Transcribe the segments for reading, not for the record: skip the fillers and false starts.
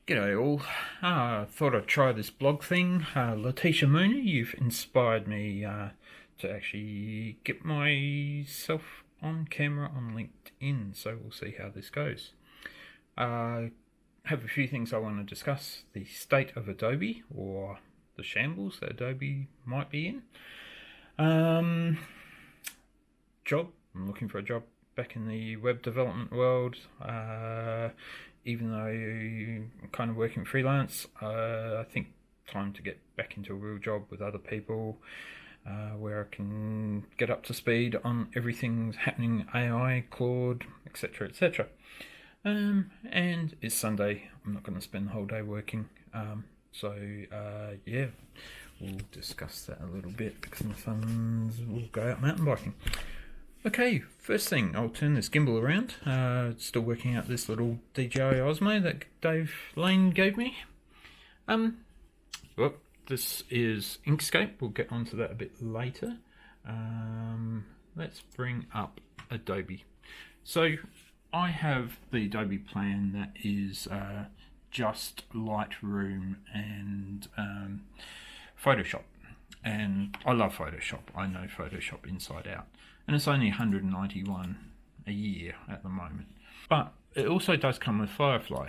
G'day all. Thought I'd try this blog thing. Letitia Mooney, you've inspired me to actually get myself on camera on LinkedIn, so we'll see how this goes. I have a few things I want to discuss. The state of Adobe, or the shambles that Adobe might be in. Job. I'm looking for a job back in the web development world. Even though I'm kind of working freelance, I think time to get back into a real job with other people, where I can get up to speed on everything happening, AI, Claude, etc., etc. And it's Sunday. I'm not going to spend the whole day working. Yeah, we'll discuss that a little bit because my sons will go out mountain biking. Okay, first thing, I'll turn this gimbal around. Still working out this little DJI Osmo that Dave Lane gave me. Well, this is Inkscape. We'll get onto that a bit later. Let's bring up Adobe. So I have the Adobe plan that is just Lightroom and Photoshop. And I love Photoshop. I know Photoshop inside out. And it's only $191 a year at the moment. But it also does come with Firefly.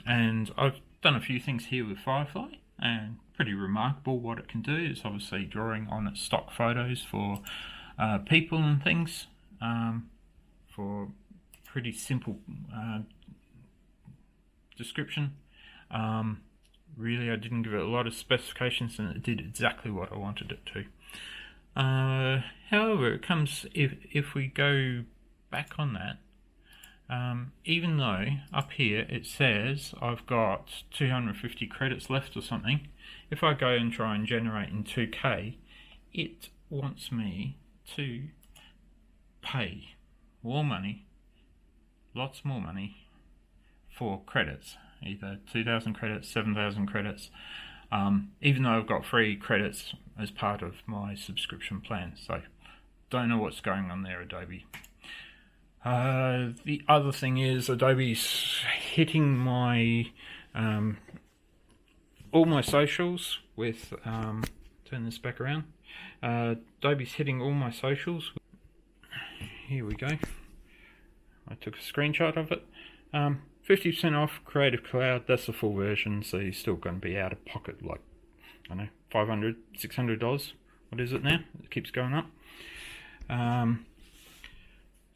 And I've done a few things here with Firefly, and pretty remarkable what it can do. It's obviously drawing on its stock photos for people and things, for pretty simple description. Really, I didn't give it a lot of specifications, and it did exactly what I wanted it to. However, it comes, if we go back on that, even though up here it says I've got 250 credits left or something, if I go and try and generate in 2K, it wants me to pay more money, lots more money, for credits, either 2,000 credits, 7,000 credits, even though I've got free credits as part of my subscription plan. So don't know what's going on there, Adobe. The other thing is Adobe's hitting my all my socials with turn this back around. Adobe's hitting all my socials. Here we go. I took a screenshot of it. 50% off Creative Cloud. That's the full version, so you're still going to be out of pocket, like, I don't know, $500, $600. What is it now? It keeps going up.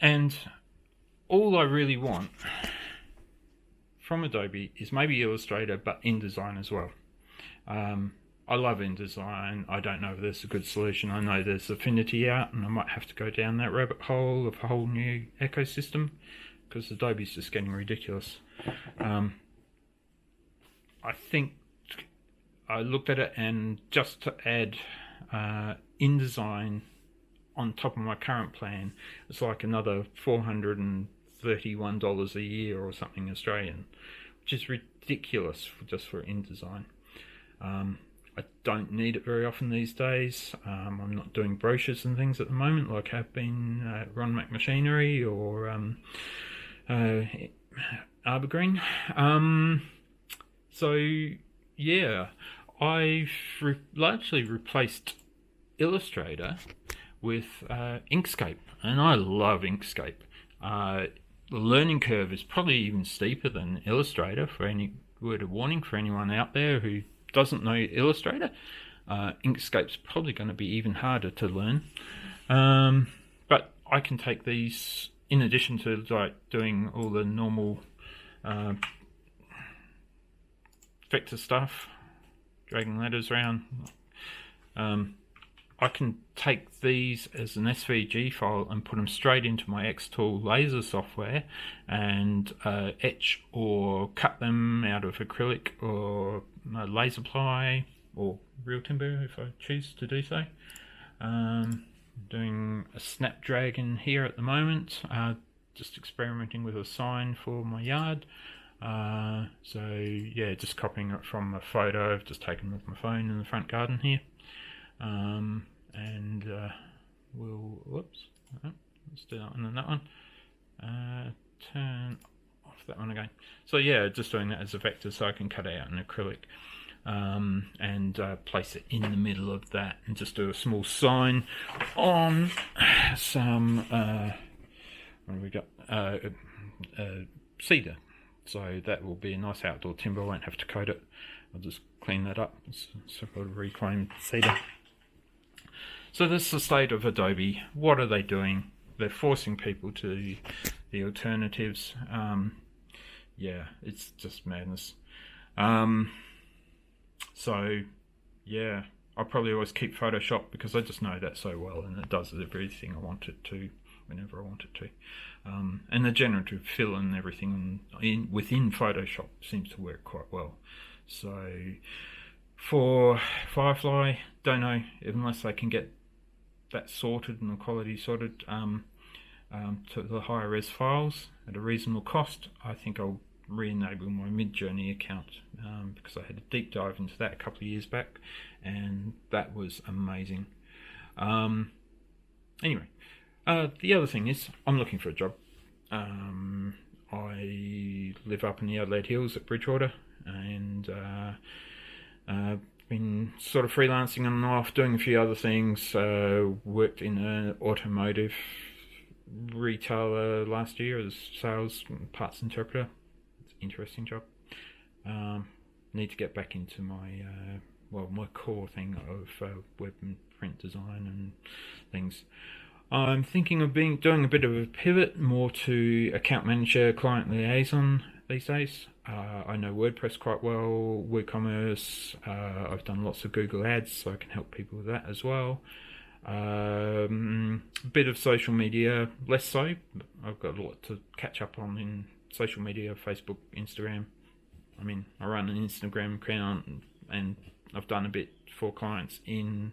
And all I really want from Adobe is maybe Illustrator, but InDesign as well. I love InDesign. I don't know if there's a good solution. I know there's Affinity out, and I might have to go down that rabbit hole of a whole new ecosystem, because Adobe's just getting ridiculous. I think I looked at it, and just to add InDesign on top of my current plan, it's like another $431 a year or something Australian, which is ridiculous just for InDesign. I don't need it very often these days. I'm not doing brochures and things at the moment like I've been Ron McMachinery or Arborgreen. So yeah, I've largely replaced Illustrator with Inkscape, and I love Inkscape. The learning curve is probably even steeper than Illustrator. For any word of warning for anyone out there who doesn't know Illustrator, Inkscape's probably going to be even harder to learn. But I can take these, in addition to like doing all the normal vector stuff, dragging ladders around, I can take these as an SVG file and put them straight into my Xtool laser software and etch or cut them out of acrylic or laser ply or real timber if I choose to do so. Doing a Snapdragon here at the moment, just experimenting with a sign for my yard. So yeah, just copying it from a photo I've just taken with my phone in the front garden here. We'll, whoops, let's do that one and that one. Turn off that one again. So yeah, just doing that as a vector so I can cut it out in acrylic. And place it in the middle of that, and just do a small sign on some what have we got, cedar, so that will be a nice outdoor timber. I won't have to coat it, I'll just clean that up. It's sort of reclaimed cedar. So that's the state of Adobe. What are they doing? They're forcing people to the alternatives. Yeah, it's just madness. So, yeah, I probably always keep Photoshop because I just know that so well, and it does everything I want it to, whenever I want it to. And the generative fill and everything within Photoshop seems to work quite well. So, for Firefly, don't know, unless they can get that sorted and the quality sorted to the higher res files at a reasonable cost, I think I'll re-enable my Midjourney account because I had a deep dive into that a couple of years back, and that was amazing. Anyway, the other thing is I'm looking for a job. I live up in the Adelaide Hills at Bridgewater, and been sort of freelancing on and off, doing a few other things. Worked in an automotive retailer last year as sales parts interpreter. Interesting job. Need to get back into my my core thing of web and print design and things. I'm thinking of doing a bit of a pivot more to account manager, client liaison these days. I know WordPress quite well, WooCommerce. I've done lots of Google Ads, so I can help people with that as well. A bit of social media, less so. I've got a lot to catch up on in social media, Facebook, Instagram. I mean, I run an Instagram account, and I've done a bit for clients in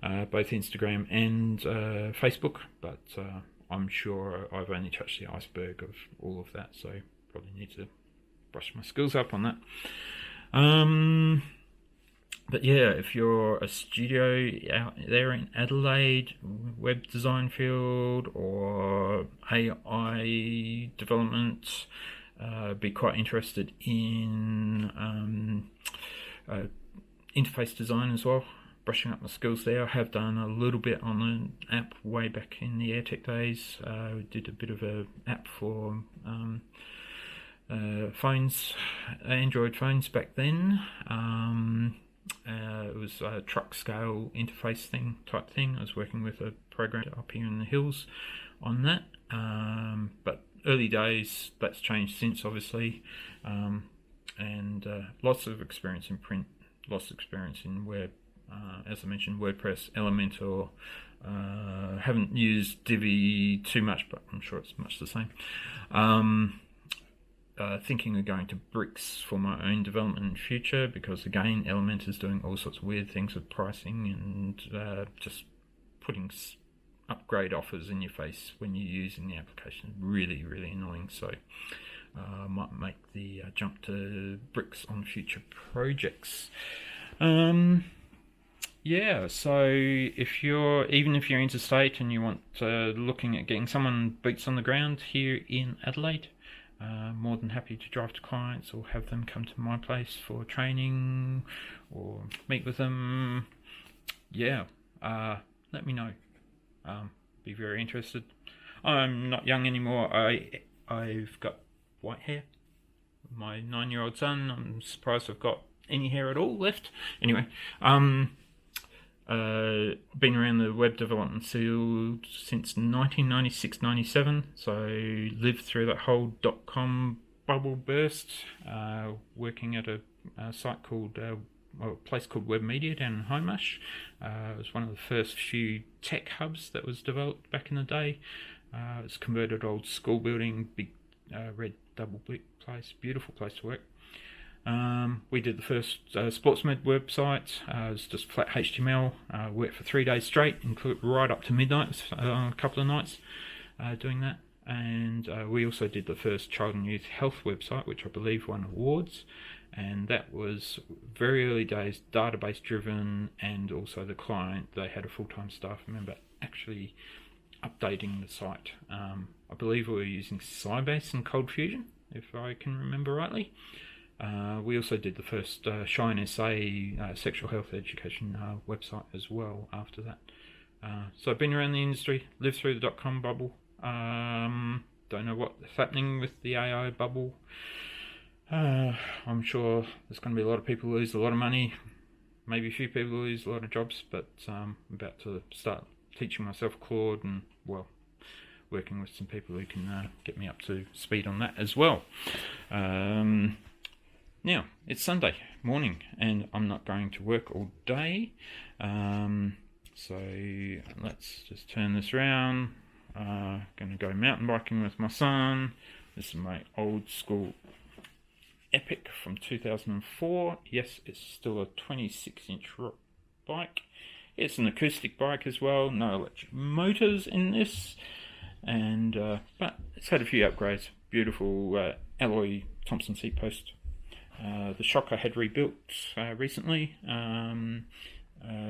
both Instagram and Facebook, but I'm sure I've only touched the iceberg of all of that, so probably need to brush my skills up on that. But yeah, if you're a studio out there in Adelaide, web design field or AI development, be quite interested in interface design as well, brushing up my skills there. I have done a little bit on an app way back in the AirTech days. Did a bit of an app for phones, Android phones back then. It was a truck scale interface type thing. I was working with a program up here in the hills on that. But early days, that's changed since, obviously. And lots of experience in print, lots of experience in web. As I mentioned, WordPress, Elementor. Haven't used Divi too much, but I'm sure it's much the same. Thinking of going to Bricks for my own development in future, because again, Elementor is doing all sorts of weird things with pricing and just putting upgrade offers in your face when you're using the application. Really, really annoying. So I might make the jump to Bricks on future projects. Yeah, so if you're interstate and you want looking at getting someone boots on the ground here in Adelaide, more than happy to drive to clients or have them come to my place for training or meet with them. Yeah, let me know. Be very interested. I'm not young anymore. I've got white hair. My 9-year-old son, I'm surprised I've got any hair at all left. Anyway, been around the web development field since 1996-97, so lived through that whole .com bubble burst, working at a site called a place called Web Media down in Hindmarsh. It was one of the first few tech hubs that was developed back in the day. It's converted old school building, big red double brick place, beautiful place to work. We did the first SportsMed website. It was just flat HTML. Worked for 3 days straight, right up to midnight a couple of nights doing that. And we also did the first child and youth health website, which I believe won awards. And that was very early days, database driven, and also the client, they had a full-time staff member actually updating the site. I believe we were using Sybase and Cold Fusion. if I can remember rightly. We also did the first Shine SA sexual health education website as well after that. So I've been around the industry, lived through the dot-com bubble. Don't know what's happening with the AI bubble. I'm sure there's going to be a lot of people who lose a lot of money, maybe a few people who lose a lot of jobs, but I'm about to start teaching myself Claude and, well, working with some people who can get me up to speed on that as well. Now, it's Sunday morning and I'm not going to work all day. So let's just turn this around. Going to go mountain biking with my son. This is my old school Epic from 2004. Yes, it's still a 26-inch bike. It's an acoustic bike as well. No electric motors in this, and but it's had a few upgrades. Beautiful alloy Thompson seat post. The shock I had rebuilt recently.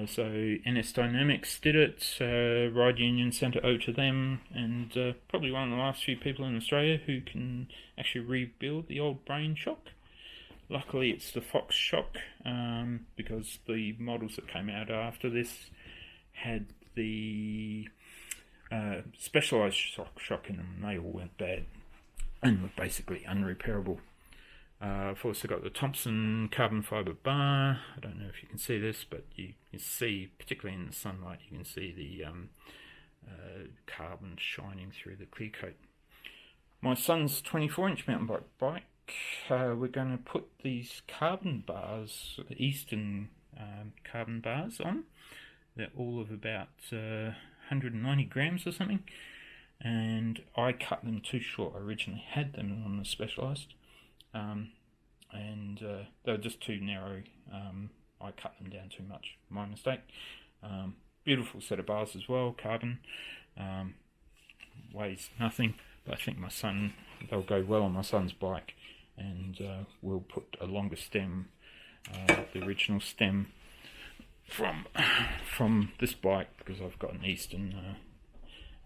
So NS Dynamics did it. Ride Union sent it over to them, and probably one of the last few people in Australia who can actually rebuild the old brain shock. Luckily it's the Fox shock, because the models that came out after this had the specialised shock in them. They all went bad and were basically unrepairable. I've also got the Thompson carbon fibre bar. I don't know if you can see this, but you can see, particularly in the sunlight, you can see the carbon shining through the clear coat. My son's 24-inch mountain bike, we're going to put these carbon bars, Eastern carbon bars on. They're all of about 190 grams or something, and I cut them too short. I originally had them on the Specialised. And they were just too narrow. I cut them down too much. My mistake. Beautiful set of bars as well, carbon. Weighs nothing, but I think they'll go well on my son's bike. And we'll put a longer stem, the original stem from this bike, because I've got an Eastern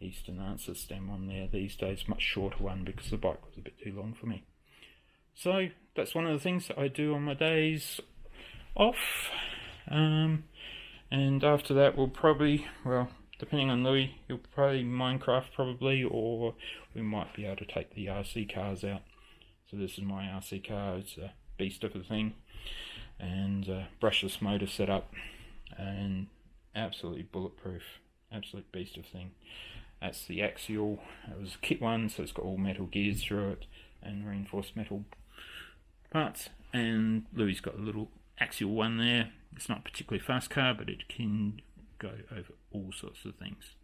Answer stem on there these days, much shorter one, because the bike was a bit too long for me. So that's one of the things that I do on my days off, and after that we'll probably, well, depending on Louis, he'll probably Minecraft probably, or we might be able to take the RC cars out. So this is my RC car. It's a beast of a thing, and brushless motor setup, and absolutely bulletproof, absolute beast of thing. That's the Axial. It was a kit one, so it's got all metal gears through it and reinforced metal parts, and Louis got a little Axial one there. It's not a particularly fast car, but it can go over all sorts of things.